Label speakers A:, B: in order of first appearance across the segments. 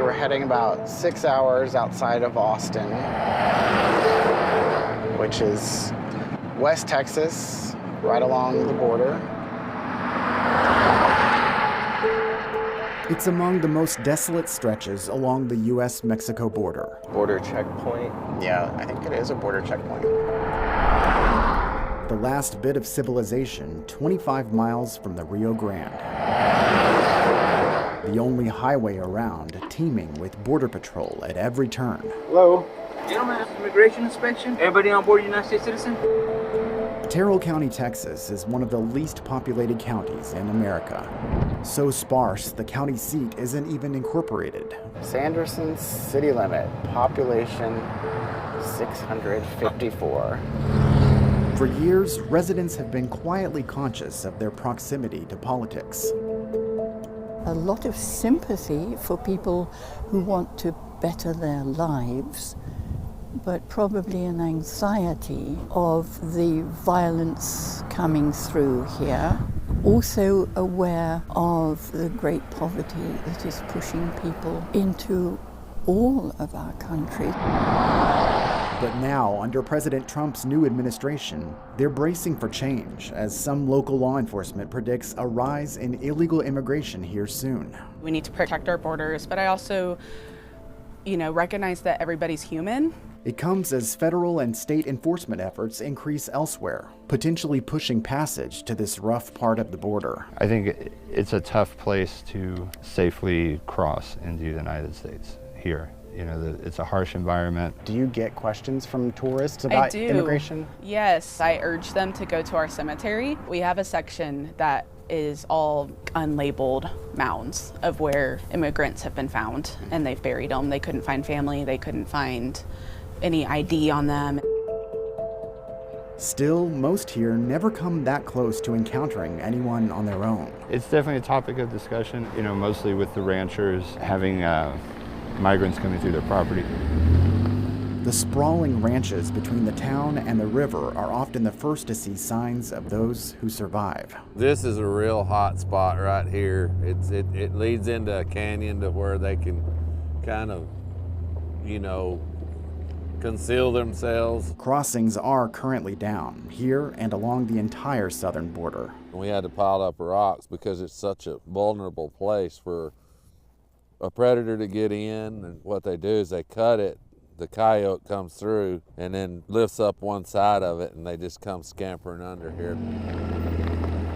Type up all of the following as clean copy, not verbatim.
A: So we're heading about 6 hours outside of Austin, which is West Texas, right along the border.
B: It's among the most desolate stretches along the U.S.-Mexico border.
C: Border checkpoint?
A: Yeah, I think it is a border checkpoint.
B: The last bit of civilization 25 miles from the Rio Grande. The only highway around teeming with border patrol at every turn.
D: Hello? Gentlemen, immigration inspection. Everybody on board United States citizen?
B: Terrell County, Texas is one of the least populated counties in America. So sparse, the county seat isn't even incorporated.
A: Sanderson's city limit, population 654.
B: For years, residents have been quietly conscious of their proximity to politics.
E: A lot of sympathy for people who want to better their lives, but probably an anxiety of the violence coming through here. Also aware of the great poverty that is pushing people into all of our country.
B: But now, under President Trump's new administration, they're bracing for change as some local law enforcement predicts a rise in illegal immigration here soon.
F: We need to protect our borders, but I also, recognize that everybody's human.
B: It comes as federal and state enforcement efforts increase elsewhere, potentially pushing passage to this rough part of the border.
G: I think it's a tough place to safely cross into the United States here. It's a harsh environment.
A: Do you get questions from tourists about immigration?
F: Yes, I urge them to go to our cemetery. We have a section that is all unlabeled mounds of where immigrants have been found, and they've buried them. They couldn't find family, they couldn't find any ID on them.
B: Still, most here never come that close to encountering anyone on their own.
G: It's definitely a topic of discussion, mostly with the ranchers having migrants coming through their property.
B: The sprawling ranches between the town and the river are often the first to see signs of those who survive.
C: This is a real hot spot right here. It leads into a canyon to where they can kind of, conceal themselves.
B: Crossings are currently down here and along the entire southern border.
C: We had to pile up rocks because it's such a vulnerable place for a predator to get in, and what they do is they cut it, the coyote comes through and then lifts up one side of it, and they just come scampering under here.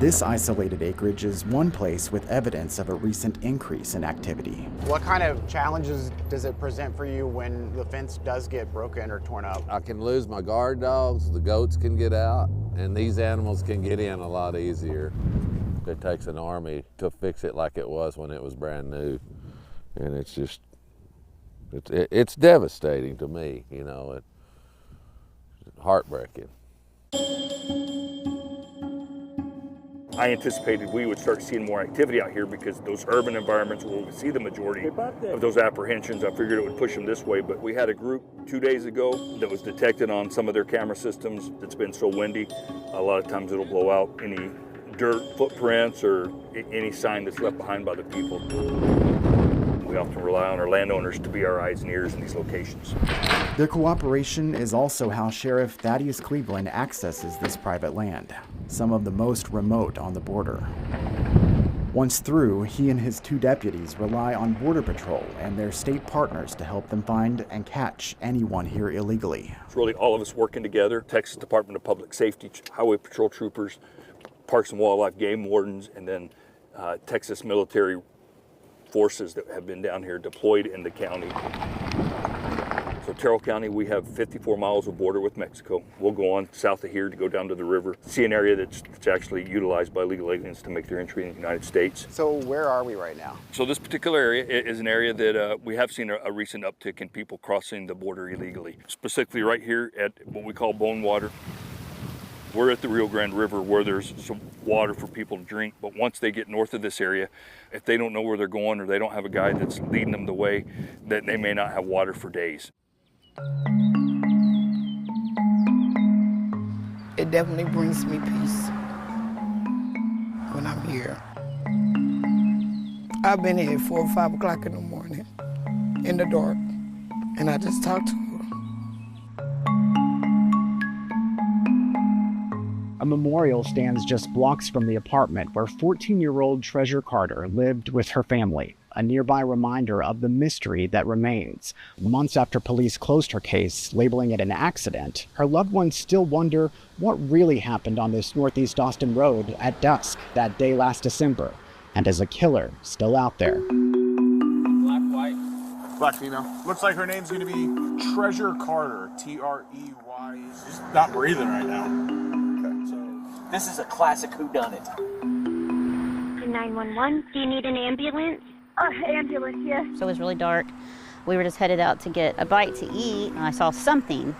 B: This isolated acreage is one place with evidence of a recent increase in activity.
A: What kind of challenges does it present for you when the fence does get broken or torn up?
C: I can lose my guard dogs, the goats can get out, and these animals can get in a lot easier. It takes an army to fix it like it was when it was brand new. And it's just, it's devastating to me, it's heartbreaking.
H: I anticipated we would start seeing more activity out here because those urban environments where we see the majority of those apprehensions, I figured it would push them this way. But we had a group 2 days ago that was detected on some of their camera systems. It's been so windy, a lot of times it'll blow out any dirt footprints or any sign that's left behind by the people. We often rely on our landowners to be our eyes and ears in these locations.
B: Their cooperation is also how Sheriff Thaddeus Cleveland accesses this private land, some of the most remote on the border. Once through, he and his 2 deputies rely on Border Patrol and their state partners to help them find and catch anyone here illegally.
H: It's really all of us working together, Texas Department of Public Safety, Highway Patrol troopers, Parks and Wildlife game wardens, and then Texas military forces that have been down here deployed in the county. So Terrell County, we have 54 miles of border with Mexico. We'll go on south of here to go down to the river, see an area that's actually utilized by illegal aliens to make their entry in the United States.
A: So where are we right now?
H: So this particular area is an area that we have seen a recent uptick in people crossing the border illegally, specifically right here at what we call Bone Water. We're at the Rio Grande River where there's some water for people to drink, but once they get north of this area, if they don't know where they're going or they don't have a guide that's leading them the way, then they may not have water for days.
I: It definitely brings me peace when I'm here. I've been here at 4 or 5 o'clock in the morning. in the dark, and I just talked to her.
B: A memorial stands just blocks from the apartment where 14-year-old Treasure Carter lived with her family, a nearby reminder of the mystery that remains. Months after police closed her case, labeling it an accident, her loved ones still wonder what really happened on this Northeast Austin road at dusk that day last December, and is a killer still out there?
J: Black, white. Black female. Looks like her name's gonna be Treasure Carter, Trey. She's not breathing right now.
D: This is a classic whodunit.
K: 911, do you need an ambulance? Ambulance, yes.
L: So it was really dark. We were just headed out to get a bite to eat, and I saw something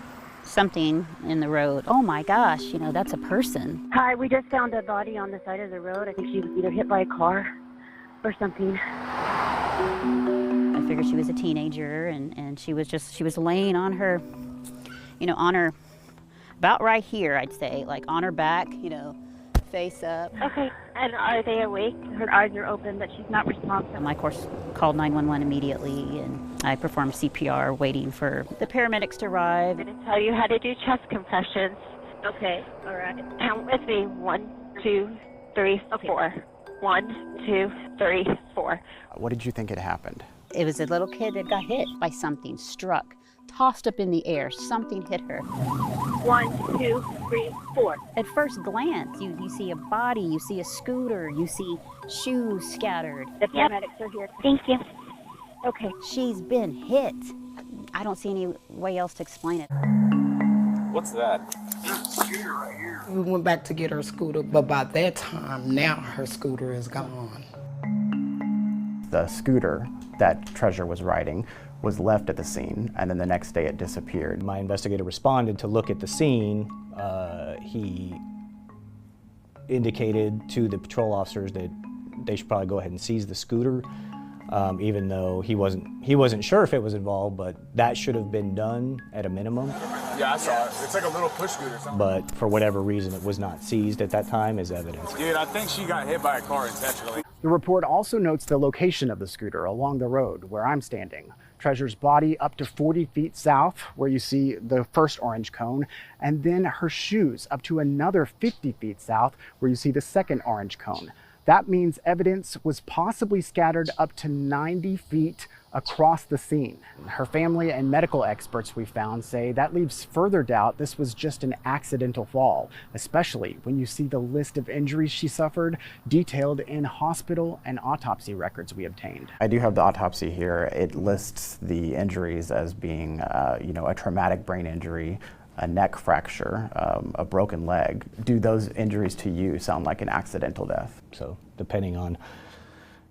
L: in the road. Oh my gosh, you know, that's a person.
K: Hi, we just found a body on the side of the road. I think she was either hit by a car or something.
L: I figured she was a teenager, and she was laying on her, about right here, I'd say, like on her back, face up.
K: Okay, and are they awake? Her eyes are open, but she's not responsive.
L: I, of course, called 911 immediately, and I performed CPR, waiting for the paramedics to arrive.
K: I'm going to tell you how to do chest compressions. Okay, all right. Count with me. 1, 2, 3, 4. 1, 2, 3, 4.
B: What did you think had happened?
L: It was a little kid that got hit by something, struck, tossed up in the air. Something hit her.
K: 1, 2, 3, 4.
L: At first glance, you see a body, you see a scooter, you see shoes scattered.
K: The paramedics are here. Thank you. Okay.
L: She's been hit. I don't see any way else to explain it.
J: What's that?
D: Scooter right here.
I: We went back to get her scooter, but by that time, now her scooter is gone.
B: The scooter that Treasure was riding was left at the scene, and then the next day it disappeared.
M: My investigator responded to look at the scene. He indicated to the patrol officers that they should probably go ahead and seize the scooter, even though he wasn't sure if it was involved, but that should have been done at a minimum.
J: Yeah, I saw it. It's like a little push scooter or something.
M: But for whatever reason, it was not seized at that time as evidence.
J: Dude, I think she got hit by a car intentionally.
B: The report also notes the location of the scooter along the road where I'm standing. Treasure's body up to 40 feet south, where you see the first orange cone, and then her shoes up to another 50 feet south, where you see the second orange cone. That means evidence was possibly scattered up to 90 feet across the scene. Her family and medical experts we found say that leaves further doubt this was just an accidental fall, especially when you see the list of injuries she suffered detailed in hospital and autopsy records we obtained. I do have the autopsy here. It lists the injuries as being a traumatic brain injury, a neck fracture, a broken leg. Do those injuries to you sound like an accidental death?
M: So depending on,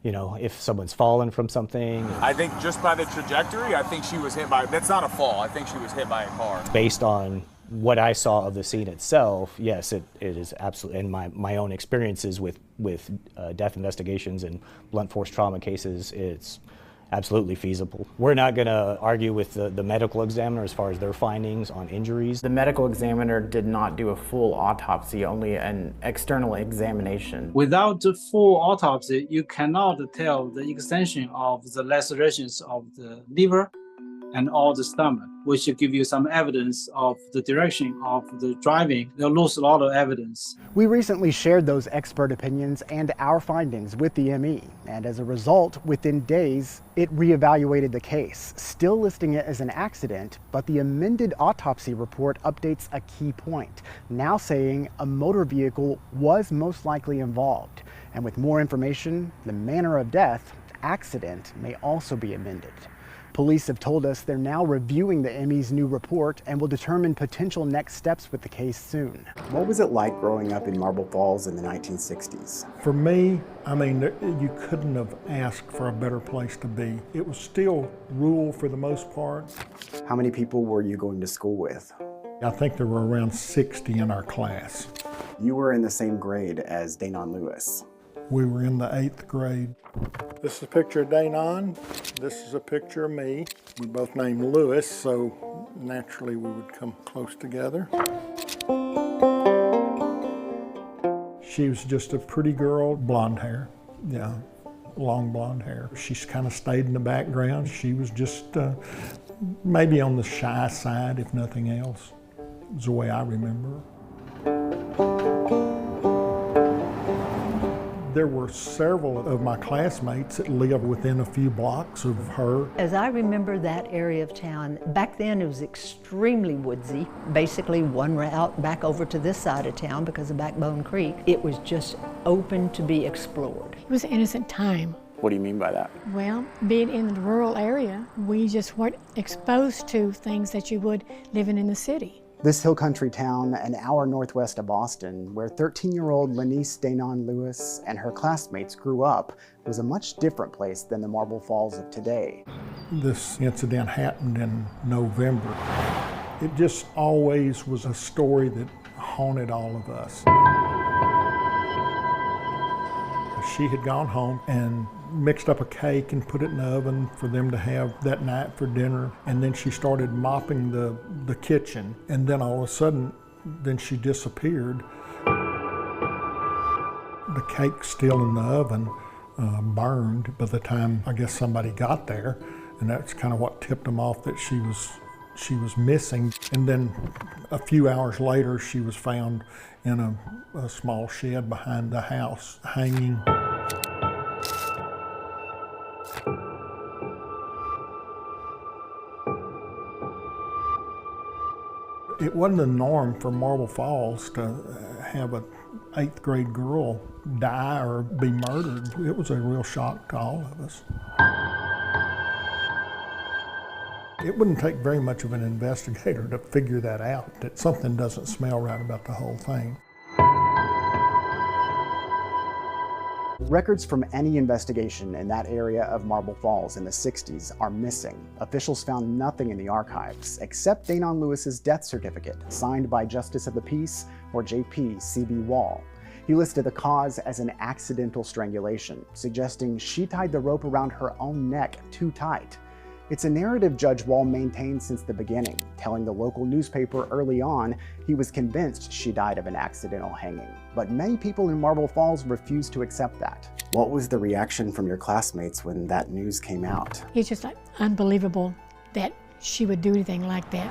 M: if someone's fallen from something.
J: I think just by the trajectory, I think she was hit by, that's not a fall, I think she was hit by a car.
M: Based on what I saw of the scene itself, yes, it is absolutely, and my own experiences with death investigations and blunt force trauma cases, it's absolutely feasible. We're not going to argue with the medical examiner as far as their findings on injuries.
B: The medical examiner did not do a full autopsy, only an external examination.
N: Without the full autopsy, you cannot tell the extension of the lacerations of the liver and all the stomach, which should give you some evidence of the direction of the driving. They'll lose a lot of evidence.
B: We recently shared those expert opinions and our findings with the Emmy, and as a result, within days, it reevaluated the case, still listing it as an accident, but the amended autopsy report updates a key point, now saying a motor vehicle was most likely involved. And with more information, the manner of death, accident, may also be amended. Police have told us they're now reviewing the Emmy's new report and will determine potential next steps with the case soon. What was it like growing up in Marble Falls in the 1960s?
O: For me, you couldn't have asked for a better place to be. It was still rural for the most part.
B: How many people were you going to school with?
O: I think there were around 60 in our class.
B: You were in the same grade as Danon Lewis.
O: We were in the 8th grade. This is a picture of Danon. This is a picture of me. We both named Lewis, so naturally we would come close together. She was just a pretty girl, blonde hair. Yeah, long blonde hair. She's kind of stayed in the background. She was just maybe on the shy side, if nothing else. Is the way I remember her. There were several of my classmates that lived within a few blocks of her.
P: As I remember that area of town, back then it was extremely woodsy. Basically one route back over to this side of town because of Backbone Creek. It was just open to be explored.
Q: It was an innocent time.
A: What do you mean by that?
Q: Well, being in the rural area, we just weren't exposed to things that you would living in the city.
B: This hill country town, an hour northwest of Boston, where 13-year-old Lanice Danon Lewis and her classmates grew up, was a much different place than the Marble Falls of today.
O: This incident happened in November. It just always was a story that haunted all of us. She had gone home and mixed up a cake and put it in the oven for them to have that night for dinner. And then she started mopping the kitchen. And then all of a sudden, then she disappeared. The cake still in the oven burned by the time I guess somebody got there. And that's kind of what tipped them off that she was missing. And then a few hours later, she was found in a small shed behind the house, hanging. It wasn't the norm for Marble Falls to have an 8th grade girl die or be murdered. It was a real shock to all of us. It wouldn't take very much of an investigator to figure that out, that something doesn't smell right about the whole thing.
B: Records from any investigation in that area of Marble Falls in the 60s are missing. Officials found nothing in the archives except Danon Lewis's death certificate, signed by Justice of the Peace, or JP C.B. Wall. He listed the cause as an accidental strangulation, suggesting she tied the rope around her own neck too tight. It's a narrative Judge Wall maintained since the beginning, telling the local newspaper early on he was convinced she died of an accidental hanging. But many people in Marble Falls refused to accept that. What was the reaction from your classmates when that news came out?
Q: It's just like unbelievable that she would do anything like that.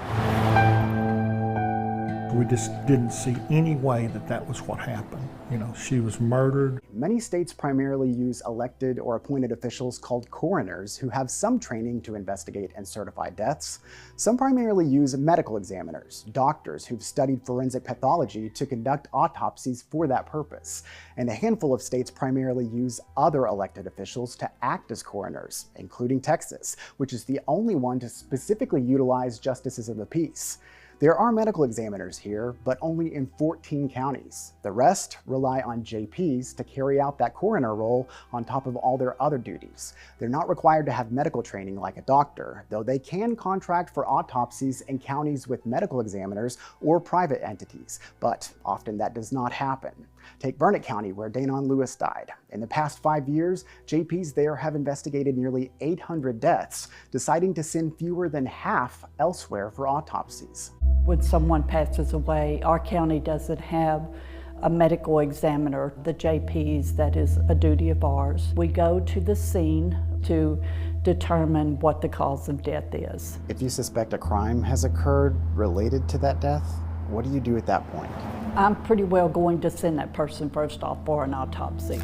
O: We just didn't see any way that that was what happened. You know, she was murdered.
B: Many states primarily use elected or appointed officials called coroners who have some training to investigate and certify deaths. Some primarily use medical examiners, doctors who've studied forensic pathology to conduct autopsies for that purpose. And a handful of states primarily use other elected officials to act as coroners, including Texas, which is the only one to specifically utilize justices of the peace. There are medical examiners here, but only in 14 counties. The rest rely on JPs to carry out that coroner role on top of all their other duties. They're not required to have medical training like a doctor, though they can contract for autopsies in counties with medical examiners or private entities, but often that does not happen. Take Burnett County, where Danon Lewis died. In the past 5 years, JPs there have investigated nearly 800 deaths, deciding to send fewer than half elsewhere for autopsies.
R: When someone passes away, our county doesn't have a medical examiner, the JPs, that is a duty of ours. We go to the scene to determine what the cause of death is.
B: If you suspect a crime has occurred related to that death, what do you do at that point?
R: I'm pretty well going to send that person first off for an autopsy.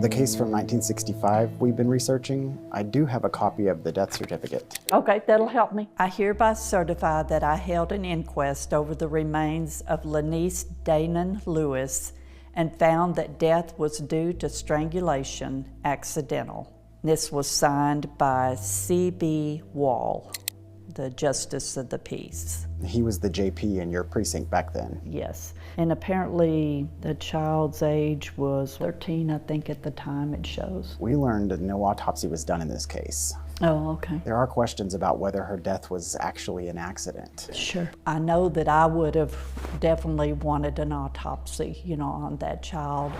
B: The case from 1965 we've been researching, I do have a copy of the death certificate.
R: Okay, that'll help me. I hereby certify that I held an inquest over the remains of Lanice Danon Lewis and found that death was due to strangulation, accidental. This was signed by C.B. Wall, the Justice of the Peace.
B: He was the JP in your precinct back then?
R: Yes, and apparently the child's age was 13, I think, at the time it shows.
B: We learned that no autopsy was done in this case.
R: Oh, okay.
B: There are questions about whether her death was actually an accident.
R: Sure. I know that I would have definitely wanted an autopsy, on that child.